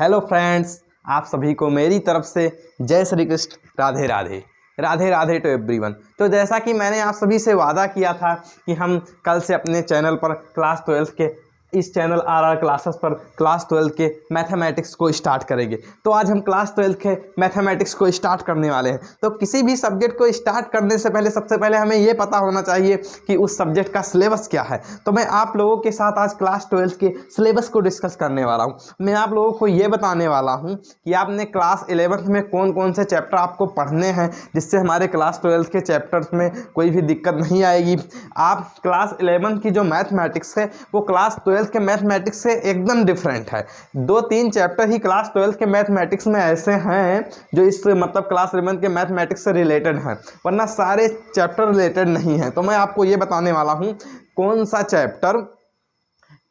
Hello friends, आप सभी को मेरी तरफ से जय श्री कृष्ण, राधे राधे। Radhe Radhe to everyone. तो जैसा कि मैंने आप सभी से वादा किया था कि हम कल से अपने चैनल पर क्लास 12 के इस चैनल आर क्लासेस पर क्लास 12 के मैथमेटिक्स को स्टार्ट करेंगे। तो आज हम क्लास 12 के मैथमेटिक्स को स्टार्ट करने वाले हैं। तो किसी भी सब्जेक्ट को स्टार्ट करने से पहले सबसे पहले हमें ये पता होना चाहिए कि उस सब्जेक्ट का सिलेबस क्या है। तो मैं आप लोगों के साथ आज क्लास 12 के सिलेबस को डिस्कस करने वाला हूँ। मैं आप लोगों को ये बताने वाला हूँ कि आपने क्लास 11th में कौन कौन से चैप्टर आपको पढ़ने हैं, जिससे हमारे क्लास 12 के चैप्टर्स में कोई भी दिक्कत नहीं आएगी। आप क्लास 11 की जो मैथमेटिक्स है वो क्लास 12 के मैथमेटिक्स से एकदम डिफरेंट है। 2-3 चैप्टर ही क्लास 12 के मैथमेटिक्स में ऐसे हैं जो इस क्लास 11 के मैथमेटिक्स से रिलेटेड हैं, वरना सारे चैप्टर रिलेटेड नहीं हैं। तो मैं आपको ये बताने वाला हूँ कौन सा चैप्टर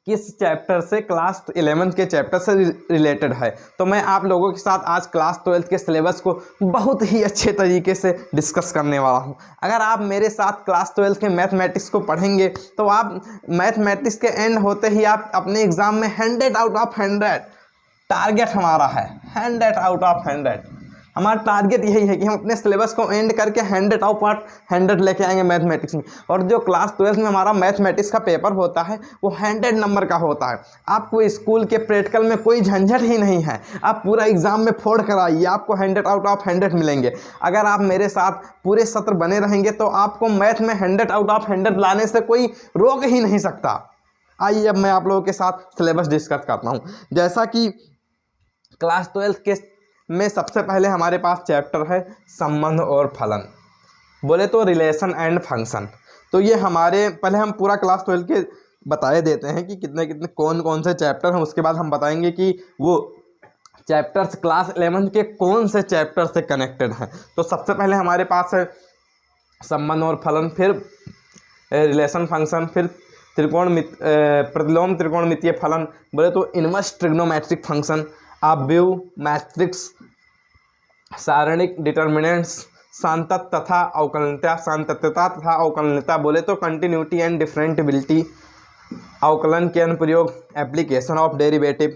किस चैप्टर से क्लास 11 के चैप्टर से रिलेटेड है। तो मैं आप लोगों के साथ आज क्लास 12 के सिलेबस को बहुत ही अच्छे तरीके से डिस्कस करने वाला हूं। अगर आप मेरे साथ क्लास 12 के मैथमेटिक्स को पढ़ेंगे तो आप मैथमेटिक्स के एंड होते ही आप अपने एग्जाम में 100 आउट ऑफ 100 टारगेट हमारा है। 100 आउट ऑफ 100 हमारा टारगेट यही है कि हम अपने सिलेबस को एंड करके 100 आउट ऑफ 100 लेके आएंगे मैथमेटिक्स में। और जो क्लास 12 में हमारा मैथमेटिक्स का पेपर होता है वो 100 नंबर का होता है। आपको स्कूल के प्रैक्टिकल में कोई झंझट ही नहीं है, आप पूरा एग्जाम में फोड़ कर आइए, आपको 100 आउट ऑफ 100 मिलेंगे। अगर आप मेरे साथ पूरे सत्र बने रहेंगे तो आपको मैथ में 100 आउट ऑफ 100 लाने से कोई रोक ही नहीं सकता। आइए अब मैं आप लोगों के साथ सिलेबस डिस्कस करता हूँ। जैसा कि क्लास 12 के में सबसे पहले हमारे पास चैप्टर है संबंध और फलन, बोले तो रिलेशन एंड फंक्शन। तो ये हमारे पहले हम पूरा क्लास 12 के बताए देते हैं कि कितने कितने कौन कौन से चैप्टर हैं। उसके बाद हम बताएंगे कि वो चैप्टर्स क्लास 11 के कौन से चैप्टर से कनेक्टेड हैं। तो सबसे पहले हमारे पास है संबंध और फलन, फिर रिलेशन फंक्शन, फिर प्रतिलोम त्रिकोणमितीय फलन, बोले तो इनवर्स ट्रिग्नोमेट्रिक फंक्शन, अवयव मैट्रिक्स, सारणिक डिटर्मिनेंट्स, सांतत तथा अवकलनीयता, सांतत्यता तथा अवकलनीयता, बोले तो कंटिन्यूटी एंड डिफरेंटिबिलिटी, अवकलन के अनुप्रयोग, एप्लीकेशन ऑफ डेरिवेटिव,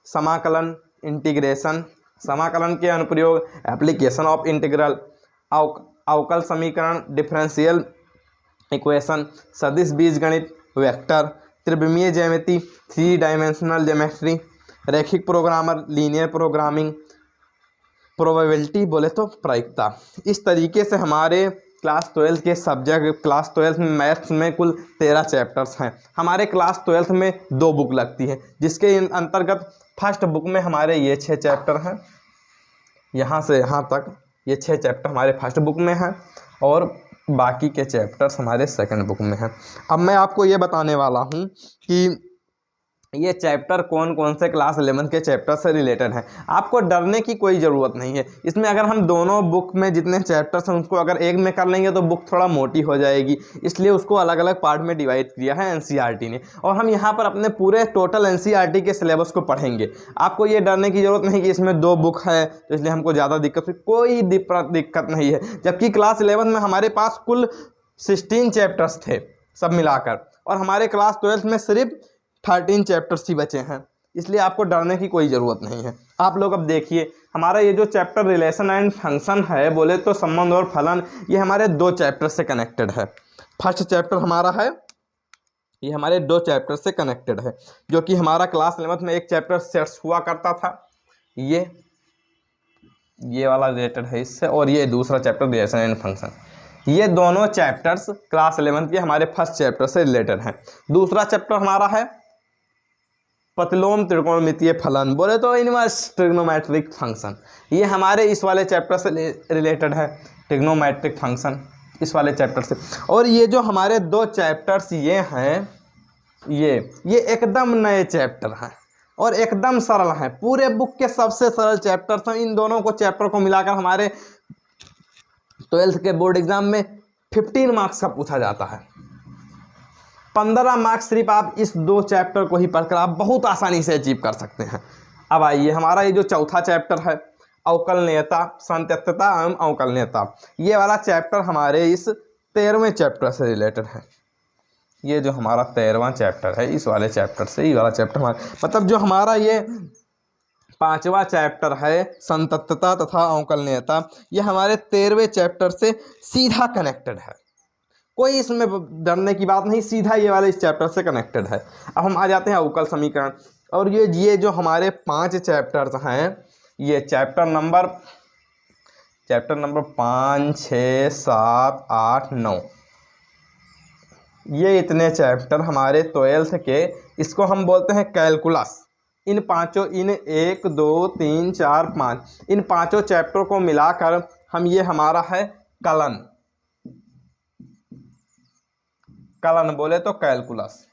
समाकलन इंटीग्रेशन, समाकलन के अनुप्रयोग, एप्लीकेशन ऑफ इंटीग्रल, अवकल समीकरण डिफरेंशियल इक्वेशन, सदिश बीजगणित, वेक्टर, त्रिविमीय ज्यामिति, 3 डायमेंशनल ज्योमेट्री, रैखिक प्रोग्रामर, लीनियर प्रोग्रामिंग, प्रोबेबिलिटी, बोले तो प्रायिकता। इस तरीके से हमारे क्लास 12 के सब्जेक्ट क्लास 12 में मैथ्स में कुल 13 चैप्टर्स हैं। हमारे क्लास 12 में 2 बुक लगती है, जिसके अंतर्गत फर्स्ट बुक में हमारे ये 6 चैप्टर हैं, यहाँ से यहाँ तक ये 6 चैप्टर हमारे फर्स्ट बुक में हैं और बाकी के चैप्टर्स हमारे सेकंड बुक में हैं। अब मैं आपको ये बताने वाला हूँ कि ये चैप्टर कौन कौन से क्लास 11 के चैप्टर से रिलेटेड हैं। आपको डरने की कोई ज़रूरत नहीं है। इसमें अगर हम दोनों बुक में जितने चैप्टर्स हैं उसको अगर एक में कर लेंगे तो बुक थोड़ा मोटी हो जाएगी, इसलिए उसको अलग अलग पार्ट में डिवाइड किया है एनसीईआरटी ने। और हम यहाँ पर अपने पूरे टोटल एनसीईआरटी के सिलेबस को पढ़ेंगे। आपको ये डरने की ज़रूरत नहीं कि इसमें 2 बुक है तो इसलिए हमको ज़्यादा दिक्कत, कोई दिक्कत नहीं है। जबकि क्लास 11 में हमारे पास कुल 16 चैप्टर्स थे सब मिलाकर, और हमारे क्लास 12 में सिर्फ 13 चैप्टर्स ही बचे हैं, इसलिए आपको डरने की कोई ज़रूरत नहीं है। आप लोग अब देखिए हमारा ये जो चैप्टर रिलेशन एंड फंक्शन है, बोले तो संबंध और फलन, ये हमारे 2 चैप्टर से कनेक्टेड है। फर्स्ट चैप्टर हमारा है, ये हमारे 2 चैप्टर से कनेक्टेड है, जो कि हमारा क्लास 11 में एक चैप्टर सेट्स हुआ करता था, ये वाला रिलेटेड है इससे, और ये दूसरा चैप्टर रिलेशन एंड फंक्शन। ये दोनों चैप्टर्स क्लास 11 के हमारे फर्स्ट चैप्टर से रिलेटेड हैं। दूसरा चैप्टर हमारा है प्रतिलोम त्रिकोणमितीय फलन, बोले तो इनवर्स ट्रिग्नोमेट्रिक फंक्शन। ये हमारे इस वाले चैप्टर से रिलेटेड है, ट्रिग्नोमेट्रिक फंक्शन इस वाले चैप्टर से। और ये जो हमारे 2 चैप्टर्स ये हैं, ये एकदम नए चैप्टर हैं और एकदम सरल हैं, पूरे बुक के सबसे सरल चैप्टर्स हैं। इन दोनों को चैप्टर को मिलाकर हमारे 12th के बोर्ड एग्जाम में 15 मार्क्स का पूछा जाता है। 15 मार्क्स सिर्फ आप इस 2 चैप्टर को ही पढ़कर आप बहुत आसानी से अचीव कर सकते हैं। अब आइए हमारा ये जो चौथा चैप्टर है अवकलनीयता, सांतत्यता एवं अवकलनीयता, ये वाला चैप्टर हमारे इस 13वें चैप्टर से रिलेटेड है। ये जो हमारा 13वां चैप्टर है, इस वाले चैप्टर से ये वाला चैप्टर हमारा, मतलब जो हमारा ये 5वां चैप्टर है संतत्तता तथा अवकलनीयता। यह हमारे 13वें चैप्टर से सीधा कनेक्टेड है, कोई इसमें डरने की बात नहीं, सीधा ये वाले इस चैप्टर से कनेक्टेड है। अब हम आ जाते हैं अवकल समीकरण। और ये जो हमारे 5 चैप्टर्स हैं, ये चैप्टर नंबर 5, 6, 7, 8, 9, ये इतने चैप्टर हमारे 12th के, इसको हम बोलते हैं कैलकुलस। इन 1, 2, 3, 4, 5 इन 5 चैप्टर को मिलाकर हम, ये हमारा है कलन बोले तो कैलकुलस।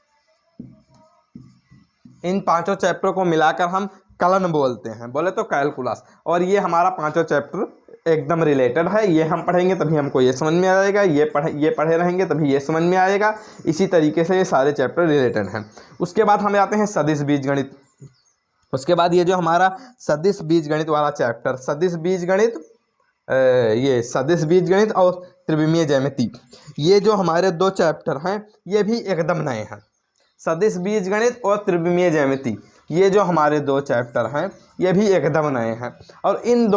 इन 5 चैप्टर को मिलाकर हम कलन बोलते हैं, बोले तो कैलकुलस। और ये हमारा 5 चैप्टर एकदम रिलेटेड है, ये हम पढ़ेंगे तभी हमको ये समझ में आएगा, ये पढ़े रहेंगे तभी ये समझ में आएगा। इसी तरीके से ये सारे चैप्टर रिलेटेड हैं। उसके बाद हम आते हैं सदिश बीजगणित। उसके बाद ये जो हमारा सदिश बीजगणित वाला चैप्टर, सदिश बीजगणित और त्रिविमीय ज्यामिति, ये जो हमारे 2 चैप्टर हैं ये भी एकदम नए हैं। सदिश बीजगणित और त्रिविमीय ज्यामिति, ये जो हमारे 2 चैप्टर हैं ये भी एकदम नए हैं। और इन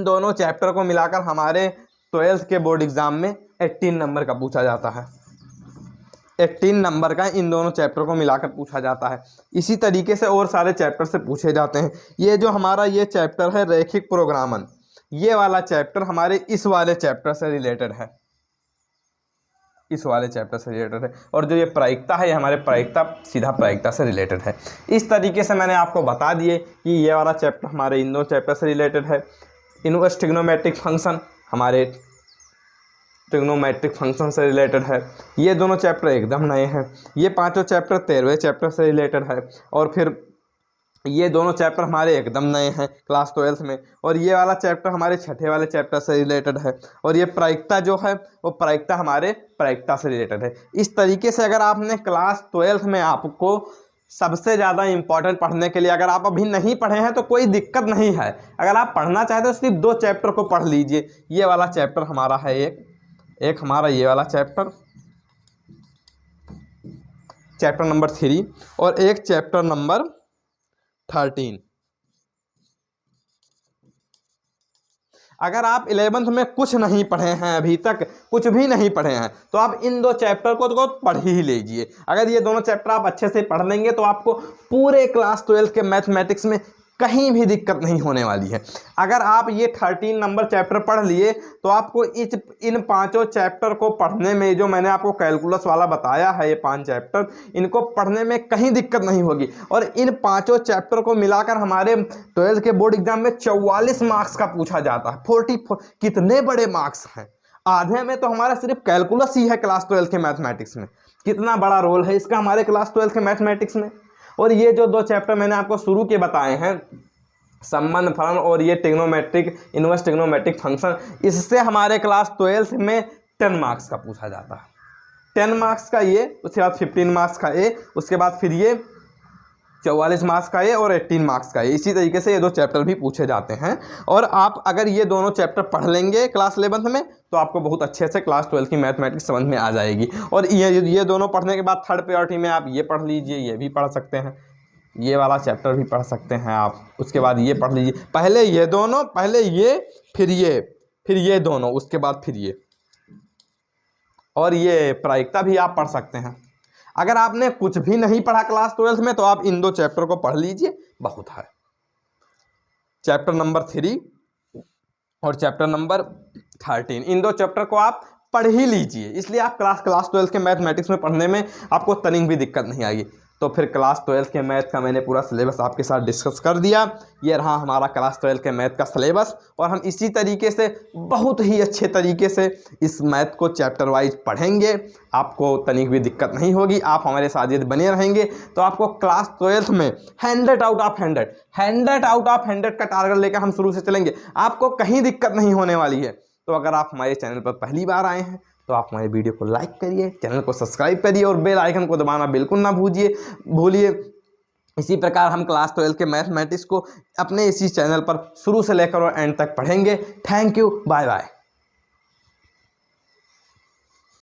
दोनों चैप्टर को मिलाकर हमारे 12th के बोर्ड एग्जाम में 18 नंबर का पूछा जाता है। 18 नंबर का इन दोनों चैप्टर को मिलाकर पूछा जाता है। इसी तरीके से और सारे चैप्टर से पूछे जाते हैं। ये जो हमारा ये चैप्टर है रैखिक प्रोग्रामन, ये वाला चैप्टर हमारे इस वाले चैप्टर से रिलेटेड है, इस वाले चैप्टर से रिलेटेड है। और जो ये प्रायिकता है, ये हमारे सीधा प्रायिकता से रिलेटेड है। इस तरीके से मैंने आपको बता दिए कि ये वाला चैप्टर हमारे इन 2 चैप्टर से रिलेटेड है। इनवर्स ट्रिग्नोमेट्रिक फंक्शन हमारे ट्रिग्नोमेट्रिक फंक्शन से रिलेटेड है। ये दोनों चैप्टर एकदम नए हैं। ये 5 चैप्टर 13वें चैप्टर से रिलेटेड है। और फिर ये दोनों चैप्टर हमारे एकदम नए हैं क्लास 12th में। और ये वाला चैप्टर हमारे 6ठे वाले चैप्टर से रिलेटेड है। और ये प्रायिकता जो है वो प्रायिकता हमारे प्रायिकता से रिलेटेड है। इस तरीके से अगर आपने क्लास 12th में, आपको सबसे ज़्यादा इम्पॉर्टेंट पढ़ने के लिए, अगर आप अभी नहीं पढ़े हैं तो कोई दिक्कत नहीं है। अगर आप पढ़ना चाहते हो तो सिर्फ 2 चैप्टर को पढ़ लीजिए। ये वाला चैप्टर हमारा है एक हमारा ये वाला चैप्टर नंबर 3, और एक चैप्टर नंबर 13। अगर आप 11th में कुछ नहीं पढ़े हैं, अभी तक कुछ भी नहीं पढ़े हैं, तो आप इन 2 चैप्टर को तो पढ़ ही लीजिए। अगर ये दोनों चैप्टर आप अच्छे से पढ़ लेंगे तो आपको पूरे क्लास 12th के मैथमेटिक्स में कहीं भी दिक्कत नहीं होने वाली है। अगर आप ये 13 नंबर चैप्टर पढ़ लिए तो आपको इन 5 चैप्टर को पढ़ने में, जो मैंने आपको कैलकुलस वाला बताया है, ये 5 चैप्टर, इनको पढ़ने में कहीं दिक्कत नहीं होगी। और इन 5 चैप्टर को मिलाकर हमारे 12th के बोर्ड एग्जाम में 44 मार्क्स का पूछा जाता है। 44 कितने बड़े मार्क्स हैं। आधे में तो हमारा सिर्फ कैलकुलस ही है क्लास 12th के मैथमेटिक्स में। कितना बड़ा रोल है इसका हमारे क्लास 12th के मैथमेटिक्स में। और ये जो 2 चैप्टर मैंने आपको शुरू के बताए हैं, संबंध फलन और ये ट्रिग्नोमेट्रिक, इनवर्स ट्रिग्नोमेट्रिक फंक्शन, इससे हमारे क्लास 12th में 10 मार्क्स का पूछा जाता है। 10 मार्क्स का ये, उसके बाद 15 मार्क्स का ए, उसके बाद फिर ये 44 मार्क्स का ए और 18 मार्क्स का ए। इसी तरीके से ये 2 चैप्टर भी पूछे जाते हैं। और आप अगर ये दोनों चैप्टर पढ़ लेंगे क्लास 11th में तो आपको बहुत अच्छे से क्लास 12th की मैथमेटिक्स समझ में आ जाएगी। और ये दोनों पढ़ने के बाद 3rd प्रायोरिटी में आप ये पढ़ लीजिए, ये भी पढ़ सकते हैं, ये वाला चैप्टर भी पढ़ सकते हैं आप। उसके बाद ये पढ़ लीजिए, पहले ये दोनों, पहले ये, फिर ये दोनों, उसके बाद फिर ये। और ये प्रायिकता भी आप पढ़ सकते हैं। अगर आपने कुछ भी नहीं पढ़ा क्लास 12th में तो आप इन 2 चैप्टर को पढ़ लीजिए, बहुत है। चैप्टर नंबर 3 और चैप्टर नंबर 13, इन 2 चैप्टर को आप पढ़ ही लीजिए। इसलिए आप क्लास 12th के मैथमेटिक्स में पढ़ने में आपको तनिक भी दिक्कत नहीं आएगी। तो फिर क्लास 12th के मैथ का मैंने पूरा सिलेबस आपके साथ डिस्कस कर दिया। ये रहा हमारा क्लास 12th के मैथ का सिलेबस। और हम इसी तरीके से बहुत ही अच्छे तरीके से इस मैथ को चैप्टर वाइज पढ़ेंगे। आपको तनिक भी दिक्कत नहीं होगी। आप हमारे साथ यदि बने रहेंगे तो आपको क्लास 12th में 100 आउट ऑफ 100 का टारगेट लेकर हम शुरू से चलेंगे। आपको कहीं दिक्कत नहीं होने वाली है। तो अगर आप हमारे चैनल पर पहली बार आए हैं तो आप हमारे वीडियो को लाइक करिए, चैनल को सब्सक्राइब करिए और बेल आइकन को दबाना बिल्कुल ना भूलिए। इसी प्रकार हम क्लास 12th के मैथमेटिक्स को अपने इसी चैनल पर शुरू से लेकर और एंड तक पढ़ेंगे। Thank you, bye bye.